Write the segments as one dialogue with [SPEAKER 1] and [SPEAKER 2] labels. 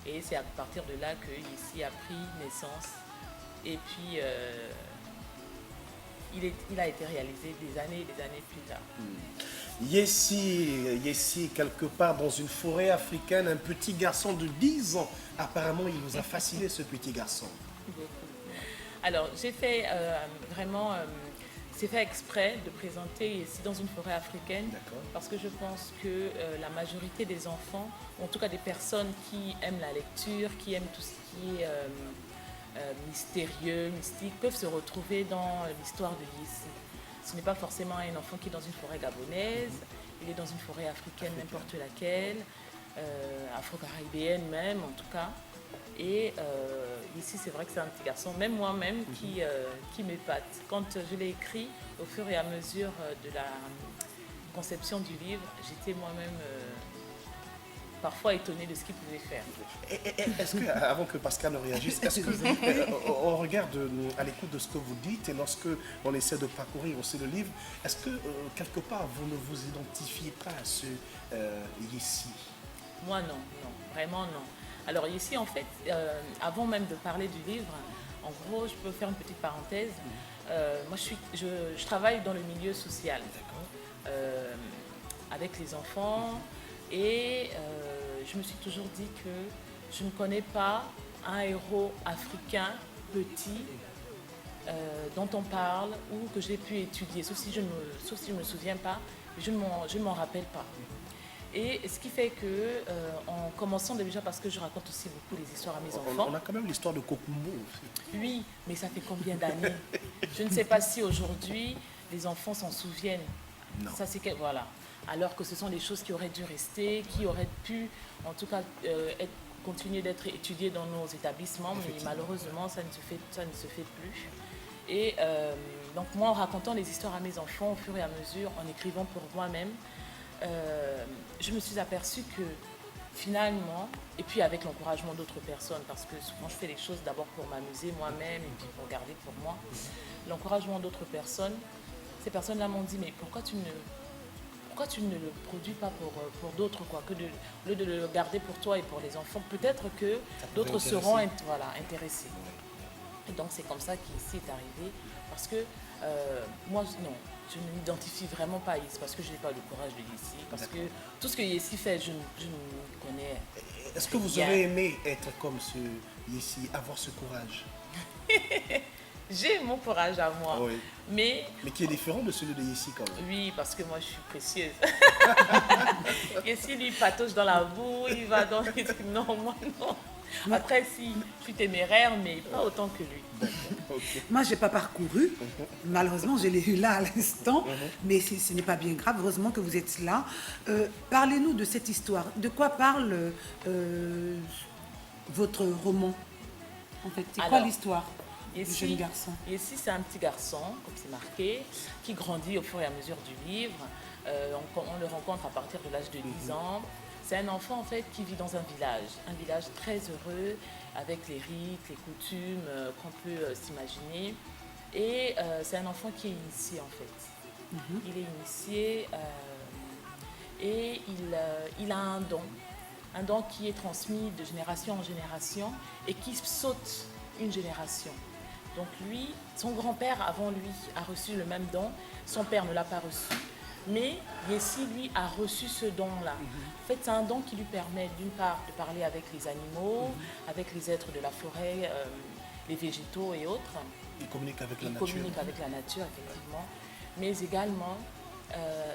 [SPEAKER 1] Et c'est à partir de là que Yessi a pris naissance. Et puis, il a été réalisé des années et des années plus tard.
[SPEAKER 2] Yessi, quelque part dans une forêt africaine, un petit garçon de 10 ans. Apparemment, il vous a fasciné, ce petit garçon.
[SPEAKER 1] Beaucoup. Alors, j'ai fait vraiment, c'est fait exprès de présenter ici dans une forêt africaine, parce que je pense que la majorité des enfants, en tout cas des personnes qui aiment la lecture, qui aiment tout ce qui est mystérieux, mystique, peuvent se retrouver dans l'histoire de Yessi. Ce n'est pas forcément un enfant qui est dans une forêt gabonaise, il est dans une forêt africaine, n'importe laquelle, afro-caribéenne même en tout cas. Et ici, c'est vrai que c'est un petit garçon, même moi-même, qui m'épate. Quand je l'ai écrit, au fur et à mesure de la conception du livre, j'étais moi-même parfois étonnée de ce qu'il pouvait faire.
[SPEAKER 2] Est-ce que, avant que Pascal ne réagisse, est-ce que, on regarde à l'écoute de ce que vous dites et lorsque on essaie de parcourir aussi le livre, est-ce que quelque part vous ne vous identifiez pas à ce Yessi?
[SPEAKER 1] Moi, non, vraiment non. Alors ici, en fait, avant même de parler du livre, en gros, je peux faire une petite parenthèse. Moi, je travaille dans le milieu social, avec les enfants, et je me suis toujours dit que je ne connais pas un héros africain petit dont on parle ou que j'ai pu étudier, sauf si je ne me souviens pas, je ne m'en rappelle pas. Et ce qui fait que, en commençant déjà, parce que je raconte aussi beaucoup les histoires à mes enfants.
[SPEAKER 2] On a quand même l'histoire de Kokumbo.
[SPEAKER 1] Oui, mais ça fait combien d'années? Je ne sais pas si aujourd'hui les enfants s'en souviennent.
[SPEAKER 2] Non.
[SPEAKER 1] Ça, c'est que, voilà. Alors que ce sont des choses qui auraient dû rester, qui auraient pu, en tout cas, continuer d'être étudiées dans nos établissements, mais malheureusement, ça ne se fait plus. Et donc, moi, en racontant les histoires à mes enfants, au fur et à mesure, en écrivant pour moi-même, je me suis aperçue que finalement, et puis avec l'encouragement d'autres personnes, parce que souvent je fais les choses d'abord pour m'amuser moi-même et puis pour garder pour moi, l'encouragement d'autres personnes, ces personnes-là m'ont dit, mais pourquoi tu ne le produis pas pour d'autres, quoi, que au lieu de le garder pour toi et pour les enfants, peut-être que d'autres seront intéressés. Et donc c'est comme ça qu'ici est arrivé, parce que moi, non, je ne m'identifie vraiment pas à Yessi, parce que je n'ai pas le courage de Yessi, parce que tout ce que Yessi fait, je ne connais.
[SPEAKER 2] Est-ce que vous aurez aimé être comme ce Yessi, avoir ce courage?
[SPEAKER 1] J'ai mon courage à moi,
[SPEAKER 2] oui.
[SPEAKER 1] mais
[SPEAKER 2] qui est différent de celui de Yessi quand même.
[SPEAKER 1] Oui, parce que moi je suis précieuse. Yessi lui patauge dans la boue, il va dans les trucs. Non, moi non. Après, si, je suis téméraire, mais pas autant que lui.
[SPEAKER 3] Okay. Moi, je n'ai pas parcouru. Malheureusement, je l'ai eu là à l'instant. Mais ce n'est pas bien grave. Heureusement que vous êtes là. Parlez-nous de cette histoire. De quoi parle votre roman? En fait, c'est quoi l'histoire du jeune garçon?
[SPEAKER 1] Yessi, c'est un petit garçon, comme c'est marqué, qui grandit au fur et à mesure du livre. On le rencontre à partir de l'âge de 10 ans. C'est un enfant en fait qui vit dans un village très heureux, avec les rites, les coutumes qu'on peut s'imaginer. Et c'est un enfant qui est initié en fait. Il est initié et il a un don qui est transmis de génération en génération et qui saute une génération. Donc lui, son grand-père avant lui a reçu le même don, son père ne l'a pas reçu. Mais Yessi, lui, a reçu ce don-là. En fait, c'est un don qui lui permet, d'une part, de parler avec les animaux, avec les êtres de la forêt, les végétaux et autres.
[SPEAKER 2] Il communique avec la nature.
[SPEAKER 1] Il communique avec la nature, effectivement. Mais également,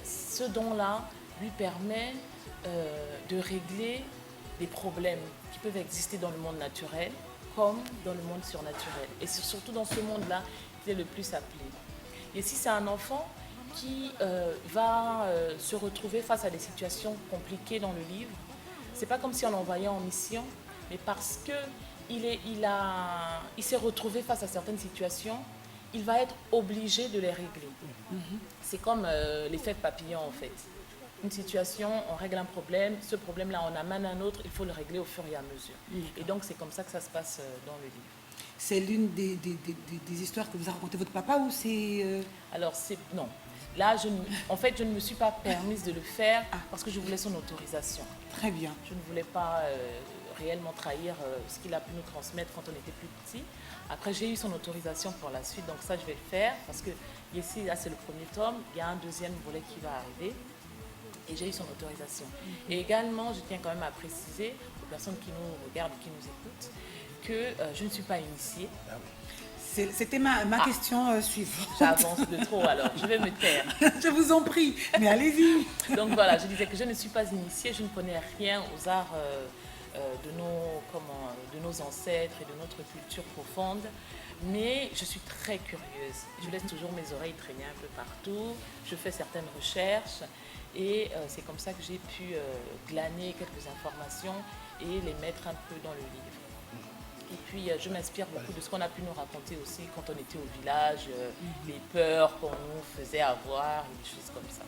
[SPEAKER 1] ce don-là lui permet de régler des problèmes qui peuvent exister dans le monde naturel, comme dans le monde surnaturel. Et c'est surtout dans ce monde-là qu'il est le plus appelé. Yessi, c'est un enfant qui va se retrouver face à des situations compliquées dans le livre. C'est pas comme si on l'envoyait en mission, mais parce que il s'est retrouvé face à certaines situations, il va être obligé de les régler. C'est comme l'effet papillon en fait. Une situation, on règle un problème, ce problème-là on amène un autre, il faut le régler au fur et à mesure. Et donc c'est comme ça que ça se passe dans le livre.
[SPEAKER 3] C'est l'une des histoires que vous a raconté votre papa ou c'est...
[SPEAKER 1] Alors non. Là, en fait, je ne me suis pas permise de le faire parce que je voulais son autorisation.
[SPEAKER 3] Très bien.
[SPEAKER 1] Je ne voulais pas réellement trahir ce qu'il a pu nous transmettre quand on était plus petit. Après, j'ai eu son autorisation pour la suite, donc ça, je vais le faire parce que ici, là, c'est le premier tome. Il y a un deuxième volet qui va arriver et j'ai eu son autorisation. Et également, je tiens quand même à préciser aux personnes qui nous regardent, qui nous écoutent, que je ne suis pas initiée.
[SPEAKER 2] Ah oui.
[SPEAKER 3] C'était ma question suivante.
[SPEAKER 1] J'avance de trop, alors je vais me taire.
[SPEAKER 3] Je vous en prie, mais allez-y.
[SPEAKER 1] Donc voilà, je disais que je ne suis pas initiée, je ne connais rien aux arts de nos ancêtres et de notre culture profonde, mais je suis très curieuse. Je laisse toujours mes oreilles traîner un peu partout, je fais certaines recherches et c'est comme ça que j'ai pu glaner quelques informations et les mettre un peu dans le livre. Et puis, je m'inspire beaucoup de ce qu'on a pu nous raconter aussi quand on était au village, les peurs qu'on nous faisait avoir, et des choses comme ça.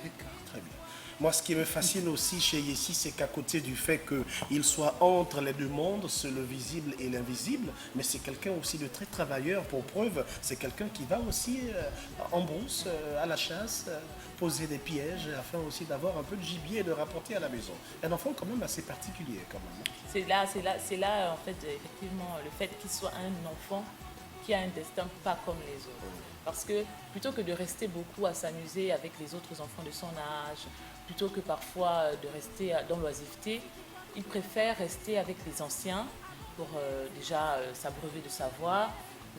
[SPEAKER 3] D'accord.
[SPEAKER 2] Très bien. Moi, ce qui me fascine aussi chez Yessi, c'est qu'à côté du fait qu'il soit entre les deux mondes, c'est le visible et l'invisible, mais c'est quelqu'un aussi de très travailleur. Pour preuve, c'est quelqu'un qui va aussi en brousse, à la chasse, poser des pièges, afin aussi d'avoir un peu de gibier et de rapporter à la maison. Un enfant quand même assez particulier, quand même.
[SPEAKER 1] C'est là, en fait, effectivement, le fait qu'il soit un enfant qui a un destin pas comme les autres. Parce que plutôt que de rester beaucoup à s'amuser avec les autres enfants de son âge, plutôt que parfois de rester dans l'oisiveté, il préfère rester avec les anciens pour déjà s'abreuver de savoir,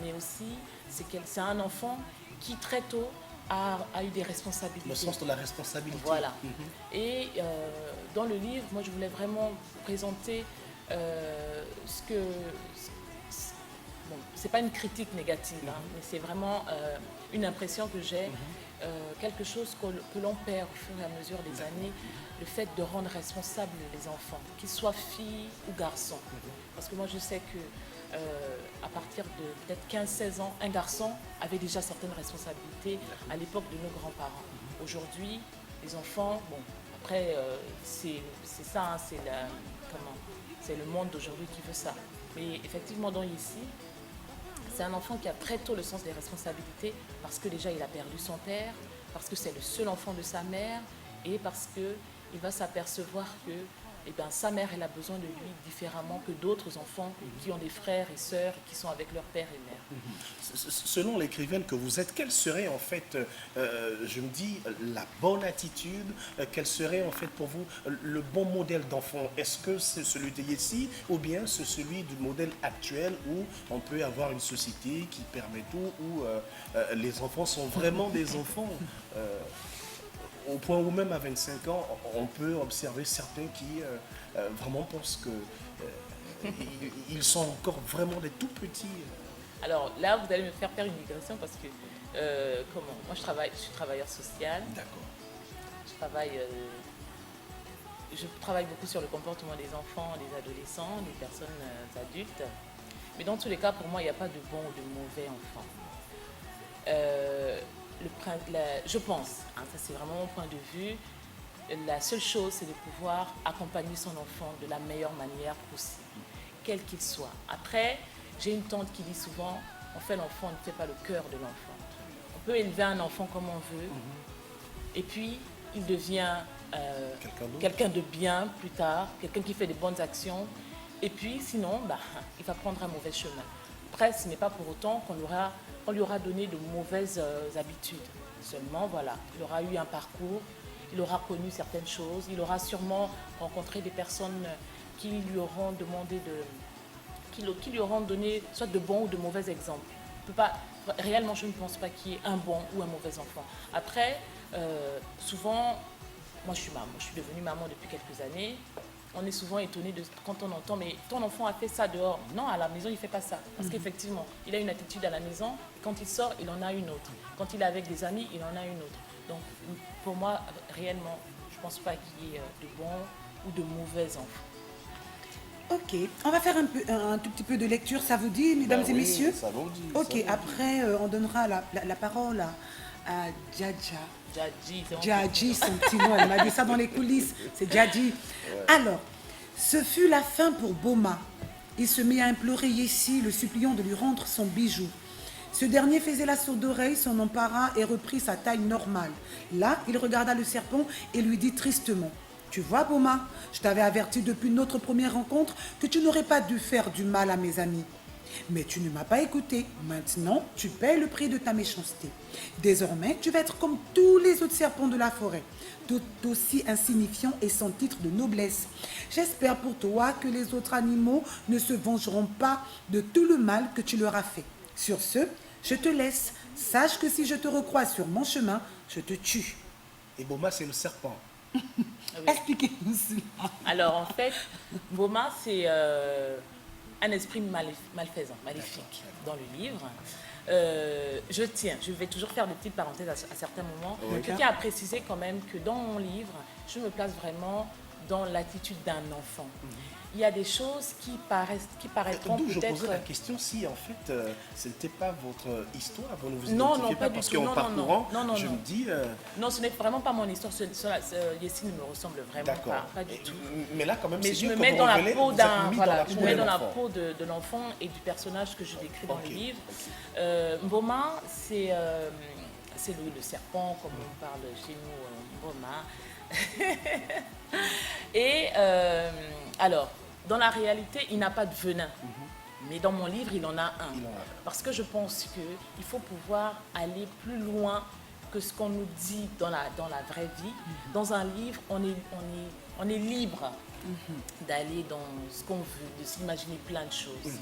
[SPEAKER 1] mais aussi c'est un enfant qui très tôt a eu des responsabilités.
[SPEAKER 2] Le sens de la responsabilité.
[SPEAKER 1] Voilà. Et dans le livre, moi je voulais vraiment présenter ce que... Bon, c'est pas une critique négative, hein, mais c'est vraiment une impression que j'ai, quelque chose que l'on perd au fur et à mesure des années, le fait de rendre responsables les enfants, qu'ils soient filles ou garçons. Parce que moi je sais que à partir de peut-être 15-16 ans, un garçon avait déjà certaines responsabilités à l'époque de nos grands-parents. Aujourd'hui, les enfants, bon, après c'est ça, hein, c'est le monde d'aujourd'hui qui veut ça. Mais effectivement, dans ici, c'est un enfant qui a très tôt le sens des responsabilités parce que déjà il a perdu son père, parce que c'est le seul enfant de sa mère et parce qu'il va s'apercevoir que sa mère elle a besoin de lui différemment que d'autres enfants qui ont des frères et sœurs et qui sont avec leur père et mère.
[SPEAKER 2] Selon l'écrivaine que vous êtes, quelle serait en fait, je me dis, la bonne attitude, quel serait en fait pour vous le bon modèle d'enfant? Est-ce que c'est celui de Yessi ou bien c'est celui du modèle actuel où on peut avoir une société qui permet tout, où les enfants sont vraiment des enfants au point où même à 25 ans, on peut observer certains qui vraiment pensent qu'ils sont encore vraiment des tout petits.
[SPEAKER 1] Alors là, vous allez me faire une digression parce que, moi je suis travailleur social.
[SPEAKER 2] D'accord.
[SPEAKER 1] Je travaille beaucoup sur le comportement des enfants, des adolescents, des personnes adultes. Mais dans tous les cas, pour moi, il n'y a pas de bon ou de mauvais enfant. Je pense, hein, ça c'est vraiment mon point de vue, la seule chose c'est de pouvoir accompagner son enfant de la meilleure manière possible, quel qu'il soit. Après, j'ai une tante qui dit souvent, on fait l'enfant, on ne fait pas le cœur de l'enfant. On peut élever un enfant comme on veut, et puis il devient quelqu'un de bien plus tard, quelqu'un qui fait des bonnes actions, et puis sinon, il va prendre un mauvais chemin. Après, ce n'est pas pour autant qu'on lui aura donné de mauvaises habitudes. Seulement, voilà, il aura eu un parcours, il aura connu certaines choses, il aura sûrement rencontré des personnes qui lui auront demandé qui lui auront donné soit de bons ou de mauvais exemples. Réellement, je ne pense pas qu'il y ait un bon ou un mauvais enfant. Après, souvent, moi je suis devenue maman depuis quelques années. On est souvent étonné quand on entend, mais ton enfant a fait ça dehors. Non, à la maison, il ne fait pas ça. Parce qu'effectivement, il a une attitude à la maison, et quand il sort, il en a une autre. Quand il est avec des amis, il en a une autre. Donc, pour moi, réellement, je ne pense pas qu'il y ait de bons ou de mauvais enfants.
[SPEAKER 3] Ok, on va faire un tout petit peu de lecture, ça vous dit, mesdames et messieurs?
[SPEAKER 2] Ça vous dit.
[SPEAKER 3] Ok, après, on donnera la parole à Djadja. Djadji, son petit nom, elle m'a dit ça dans les coulisses, c'est Djadji. Ouais. Alors, ce fut la fin pour Boma. Il se mit à implorer Yessi, le suppliant de lui rendre son bijou. Ce dernier faisait la sourde oreille, s'en empara et reprit sa taille normale. Là, il regarda le serpent et lui dit tristement, « Tu vois, Boma, je t'avais averti depuis notre première rencontre que tu n'aurais pas dû faire du mal à mes amis. Mais tu ne m'as pas écouté. Maintenant, tu paies le prix de ta méchanceté. Désormais, tu vas être comme tous les autres serpents de la forêt, tout aussi insignifiants et sans titre de noblesse. J'espère pour toi que les autres animaux ne se vengeront pas de tout le mal que tu leur as fait. Sur ce, je te laisse. Sache que si je te recroise sur mon chemin, je te tue.
[SPEAKER 2] Et Boma, c'est le serpent.
[SPEAKER 1] Oui.
[SPEAKER 3] Expliquez-nous cela.
[SPEAKER 1] Alors en fait, Boma, c'est un esprit malfaisant, maléfique dans le livre. Je vais toujours faire des petites parenthèses à certains moments. Je tiens à préciser quand même que dans mon livre, je me place vraiment dans l'attitude d'un enfant. Il y a des choses qui paraîtront
[SPEAKER 2] D'où je
[SPEAKER 1] peut-être...
[SPEAKER 2] posais la question si en fait ce n'était pas votre histoire, vous ne vous
[SPEAKER 1] Non,
[SPEAKER 2] identifiez
[SPEAKER 1] pas
[SPEAKER 2] pas
[SPEAKER 1] du
[SPEAKER 2] parce
[SPEAKER 1] tout.
[SPEAKER 2] qu'en parcourant, je
[SPEAKER 1] non.
[SPEAKER 2] me dis...
[SPEAKER 1] Non, ce n'est vraiment pas mon histoire. Yessi ne me ressemble vraiment pas du tout.
[SPEAKER 2] Mais là quand même,
[SPEAKER 1] Mais
[SPEAKER 2] c'est
[SPEAKER 1] je
[SPEAKER 2] mieux
[SPEAKER 1] me
[SPEAKER 2] que
[SPEAKER 1] mets
[SPEAKER 2] vous
[SPEAKER 1] dans la
[SPEAKER 2] révélez,
[SPEAKER 1] peau
[SPEAKER 2] vous êtes mis
[SPEAKER 1] je me mets dans la
[SPEAKER 2] l'enfant.
[SPEAKER 1] peau de l'enfant et du personnage que je décris dans le livre.
[SPEAKER 2] Ok.
[SPEAKER 1] Mboma, c'est Louis le serpent, comme on parle chez nous, Mboma. Et alors, dans la réalité, il n'a pas de venin. Mais dans mon livre, il en a un. Parce que je pense qu'il faut pouvoir aller plus loin que ce qu'on nous dit dans la vraie vie. Dans un livre, on est libre d'aller dans ce qu'on veut, de s'imaginer plein de choses.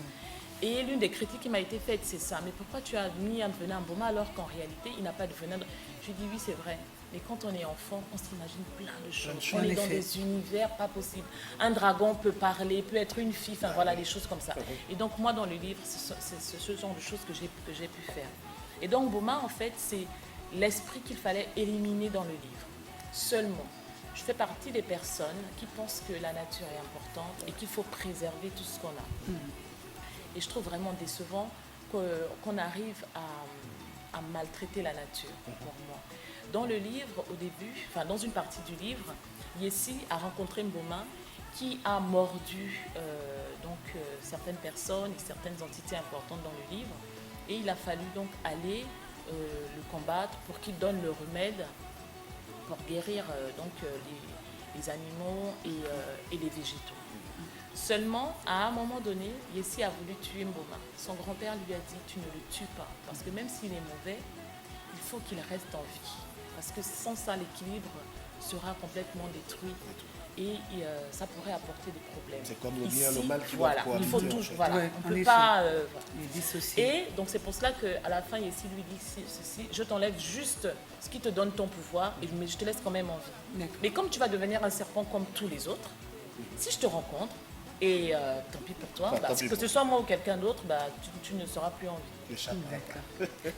[SPEAKER 1] Et l'une des critiques qui m'a été faite, c'est ça. Mais pourquoi tu as mis un venin à Mboma alors qu'en réalité, il n'a pas de venin? Je dis oui, c'est vrai. Mais quand on est enfant, on s'imagine plein de choses. On est dans des univers pas possibles. Un dragon peut parler, peut être une fille, enfin voilà, des choses comme ça. Et donc moi, dans le livre, c'est ce genre de choses que j'ai pu faire. Et donc Mboma, en fait, c'est l'esprit qu'il fallait éliminer dans le livre. Seulement, je fais partie des personnes qui pensent que la nature est importante et qu'il faut préserver tout ce qu'on a. Et je trouve vraiment décevant qu'on arrive à maltraiter la nature, pour moi. Dans le livre, au début, enfin dans une partie du livre, Yessi a rencontré Mboma qui a mordu certaines personnes et certaines entités importantes dans le livre. Et il a fallu donc aller le combattre pour qu'il donne le remède pour guérir les animaux et les végétaux. Seulement, à un moment donné, Yessi a voulu tuer Mboma. Son grand-père lui a dit « tu ne le tues pas, parce que même s'il est mauvais, il faut qu'il reste en vie. Parce que sans ça, l'équilibre sera complètement détruit et ça pourrait apporter des problèmes. »
[SPEAKER 2] C'est comme le bien et le mal qui
[SPEAKER 1] voilà,
[SPEAKER 2] doivent
[SPEAKER 1] il faut
[SPEAKER 2] cohabiter,
[SPEAKER 1] tout,
[SPEAKER 2] en fait.
[SPEAKER 1] voilà,
[SPEAKER 3] Ouais,
[SPEAKER 1] on ne peut
[SPEAKER 3] en
[SPEAKER 1] pas...
[SPEAKER 3] Les dissocier.
[SPEAKER 1] Et donc c'est pour cela qu'à la fin, Yessi lui dit ceci, je t'enlève juste ce qui te donne ton pouvoir, mais je te laisse quand même en vie.
[SPEAKER 3] D'accord.
[SPEAKER 1] Mais comme tu vas devenir un serpent comme tous les autres, si je te rencontre, et tant pis pour toi,
[SPEAKER 2] Tant pis
[SPEAKER 1] que
[SPEAKER 2] pour
[SPEAKER 1] ce soit moi ou quelqu'un d'autre, tu ne seras plus en vie.
[SPEAKER 2] Le chapeau.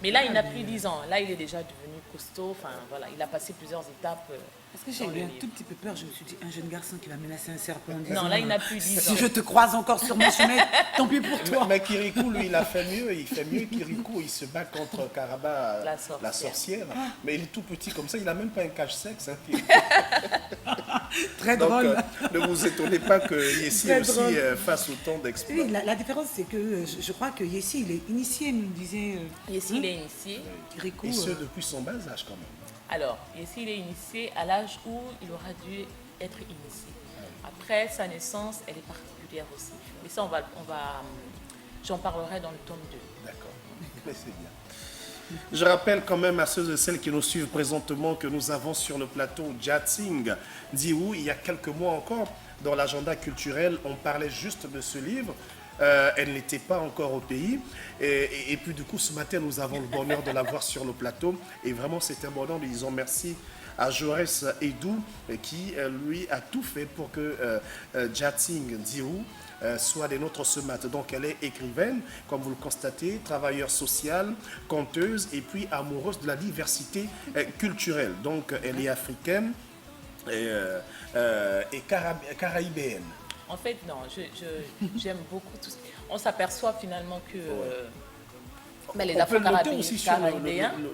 [SPEAKER 1] Mais là, il n'a plus 10 ans. Là, il est déjà devenu costaud. Enfin, voilà, il a passé plusieurs étapes.
[SPEAKER 3] Parce que j'ai eu un tout petit peu peur. Je me suis dit, un jeune garçon qui va menacer un serpent en disant...
[SPEAKER 1] Non, là, il n'a plus 10 ans.
[SPEAKER 3] Si je te croise encore sur mon chemin, tant pis pour toi.
[SPEAKER 2] Mais Kirikou, lui, il a fait mieux. Il fait mieux. Kirikou, il se bat contre Karaba,
[SPEAKER 1] La
[SPEAKER 2] sorcière. Mais il est tout petit comme ça. Il n'a même pas un cache-sexe. Hein.
[SPEAKER 3] Très
[SPEAKER 2] Donc,
[SPEAKER 3] drôle.
[SPEAKER 2] ne vous étonnez pas que Yessi
[SPEAKER 3] Très
[SPEAKER 2] aussi
[SPEAKER 3] drôle.
[SPEAKER 2] fasse autant d'exploits.
[SPEAKER 3] Oui, la différence, c'est que je crois que Yessi, il est initié, nous disait
[SPEAKER 1] Yessi, il est initié.
[SPEAKER 3] Kirikou.
[SPEAKER 2] Et ce, depuis son bas âge, quand même.
[SPEAKER 1] Alors, Yessi, il est initié à l'âge où il aura dû être initié. Après, sa naissance, elle est particulière aussi. Mais ça, j'en parlerai dans le tome 2.
[SPEAKER 2] D'accord, mais c'est bien. Je rappelle quand même à ceux et celles qui nous suivent présentement que nous avons sur le plateau Jatsing Diou. Il y a quelques mois encore, dans l'agenda culturel, on parlait juste de ce livre. Elle n'était pas encore au pays. Et puis du coup, ce matin, nous avons le bonheur de la voir sur le plateau. Et vraiment, c'est un bonheur. Nous disons merci à Jaurès Edou qui, lui, a tout fait pour que Jatsing Diou soit des nôtres ce matin. Donc elle est écrivaine, comme vous le constatez, travailleuse sociale, conteuse et puis amoureuse de la diversité culturelle. Donc elle est africaine et caraïbéenne.
[SPEAKER 1] En fait, non, j'aime beaucoup tout ça. On s'aperçoit finalement que mais les
[SPEAKER 2] On peut le noter
[SPEAKER 1] Afro-Caribéens,
[SPEAKER 2] aussi sur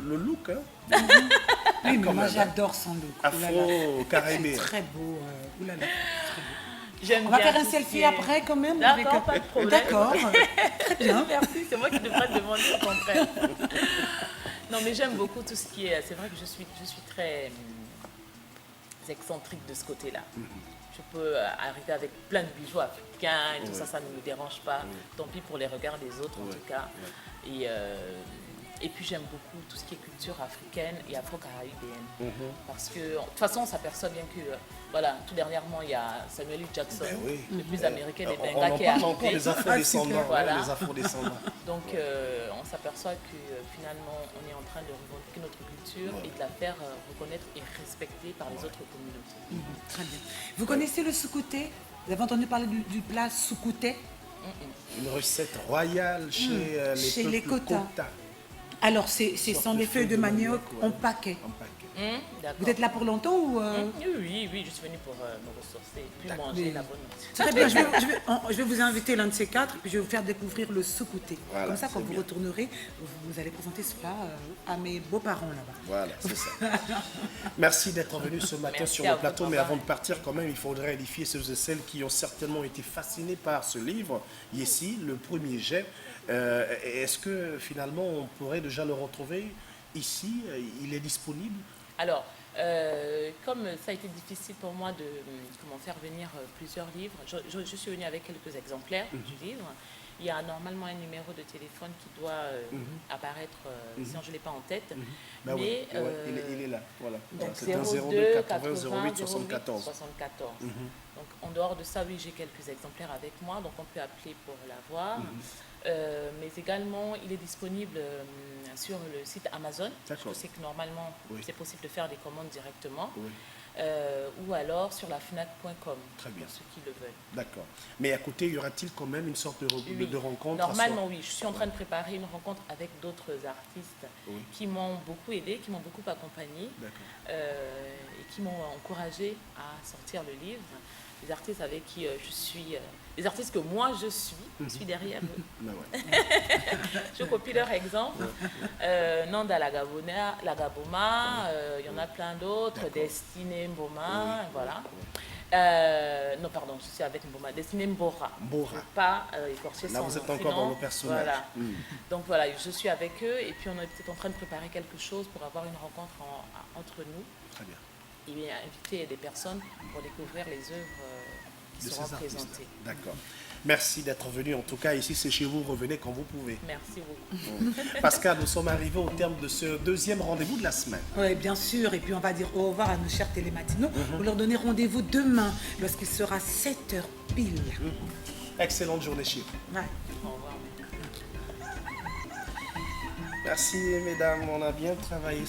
[SPEAKER 2] le look. Hein.
[SPEAKER 3] Oui, mais moi
[SPEAKER 2] même.
[SPEAKER 3] j'adore son look.
[SPEAKER 2] Afro-caribéen.
[SPEAKER 3] C'est très beau. Oulala, très beau.
[SPEAKER 1] j'aime
[SPEAKER 3] On va
[SPEAKER 1] bien
[SPEAKER 3] faire un
[SPEAKER 1] tout ce
[SPEAKER 3] selfie
[SPEAKER 1] qui est-
[SPEAKER 3] après quand même.
[SPEAKER 1] D'accord, pas de problème.
[SPEAKER 3] D'accord. Très bien.
[SPEAKER 1] Merci, c'est moi qui devrais te demander au contraire. Non, mais j'aime beaucoup tout ce qui est... C'est vrai que je suis très excentrique de ce côté-là. Je peux arriver avec plein de bijoux africains et tout ça, ça ne me dérange pas. Tant pis pour les regards des autres en tout cas. Et puis j'aime beaucoup tout ce qui est culture africaine et afro-caribéenne. Parce que de toute façon on s'aperçoit bien que, voilà, tout dernièrement il y a Samuel L. Jackson, le plus américain des Benga qui est arrivé.
[SPEAKER 2] Encore les afro-descendants.
[SPEAKER 1] Voilà.
[SPEAKER 2] Les afro-descendants.
[SPEAKER 1] Donc on s'aperçoit que finalement on est en train de revendiquer notre culture et de la faire reconnaître et respecter par les autres communautés.
[SPEAKER 3] Très bien. Vous connaissez le soukouté? Vous avez entendu parler du plat soukouté?
[SPEAKER 2] Une recette royale chez les Kota.
[SPEAKER 3] Alors, c'est sans des feuilles de manioc en paquet. Vous êtes là pour longtemps ou
[SPEAKER 1] Oui, je suis venue pour me ressourcer, puis manger la bonne nourriture.
[SPEAKER 3] Très bien, je vais vous inviter l'un de ces quatre, puis je vais vous faire découvrir le soukouté.
[SPEAKER 2] Voilà,
[SPEAKER 3] comme ça, quand vous retournerez, vous allez présenter ce plat à mes beaux-parents là-bas.
[SPEAKER 2] Voilà, c'est ça. Merci d'être venu ce matin sur le plateau, mais avant de partir, quand même, il faudrait édifier ceux et celles qui ont certainement été fascinés par ce livre, ici, Le Premier Jet. Est-ce que finalement, on pourrait déjà le retrouver ici? Il est disponible?
[SPEAKER 1] Alors, comme ça a été difficile pour moi de faire venir plusieurs livres, je suis venue avec quelques exemplaires du livre. Il y a normalement un numéro de téléphone qui doit apparaître, sinon je ne l'ai pas en tête. Mais
[SPEAKER 2] il est là, voilà.
[SPEAKER 1] Donc
[SPEAKER 2] c'est un
[SPEAKER 1] 02
[SPEAKER 2] 80
[SPEAKER 1] 80
[SPEAKER 2] 08 74.
[SPEAKER 1] Donc en dehors de ça, oui, j'ai quelques exemplaires avec moi, donc on peut appeler pour l'avoir. Mais également, il est disponible sur le site Amazon. Je sais que normalement, c'est possible de faire des commandes directement. Ou alors sur la fnac.com.
[SPEAKER 2] Très bien.
[SPEAKER 1] Pour ceux qui le veulent.
[SPEAKER 2] D'accord. Mais à côté, y aura-t-il quand même une sorte de rencontre?
[SPEAKER 1] Normalement, oui. Je suis en train de préparer une rencontre avec d'autres artistes qui m'ont beaucoup aidé, qui m'ont beaucoup accompagné et qui m'ont encouragé à sortir le livre. Les artistes avec qui je suis, les artistes que moi je suis derrière eux. Je copie leur exemple. Nanda Lagaboma, il y en a plein d'autres, Destiné Mboma, voilà. Non, pardon, je suis avec Mboma, Destiné Mbora. Pas écorcher son nom.
[SPEAKER 2] Là, vous êtes encore dans le personnage.
[SPEAKER 1] Voilà. Donc voilà, je suis avec eux et puis on est peut-être en train de préparer quelque chose pour avoir une rencontre entre nous.
[SPEAKER 2] Très bien.
[SPEAKER 1] Et inviter des personnes pour découvrir les œuvres qui seront présentées.
[SPEAKER 2] D'accord. Merci d'être venu. En tout cas, ici, c'est chez vous. Revenez quand vous pouvez.
[SPEAKER 1] Merci beaucoup.
[SPEAKER 2] Pascal, nous sommes arrivés au terme de ce deuxième rendez-vous de la semaine.
[SPEAKER 3] Oui, bien sûr. Et puis, on va dire au revoir à nos chers télématinaux. Vous leur donnez rendez-vous demain, lorsqu'il sera 7h pile.
[SPEAKER 2] Excellente journée chez vous.
[SPEAKER 3] Ouais.
[SPEAKER 1] Au revoir.
[SPEAKER 2] Merci, mesdames. On a bien travaillé.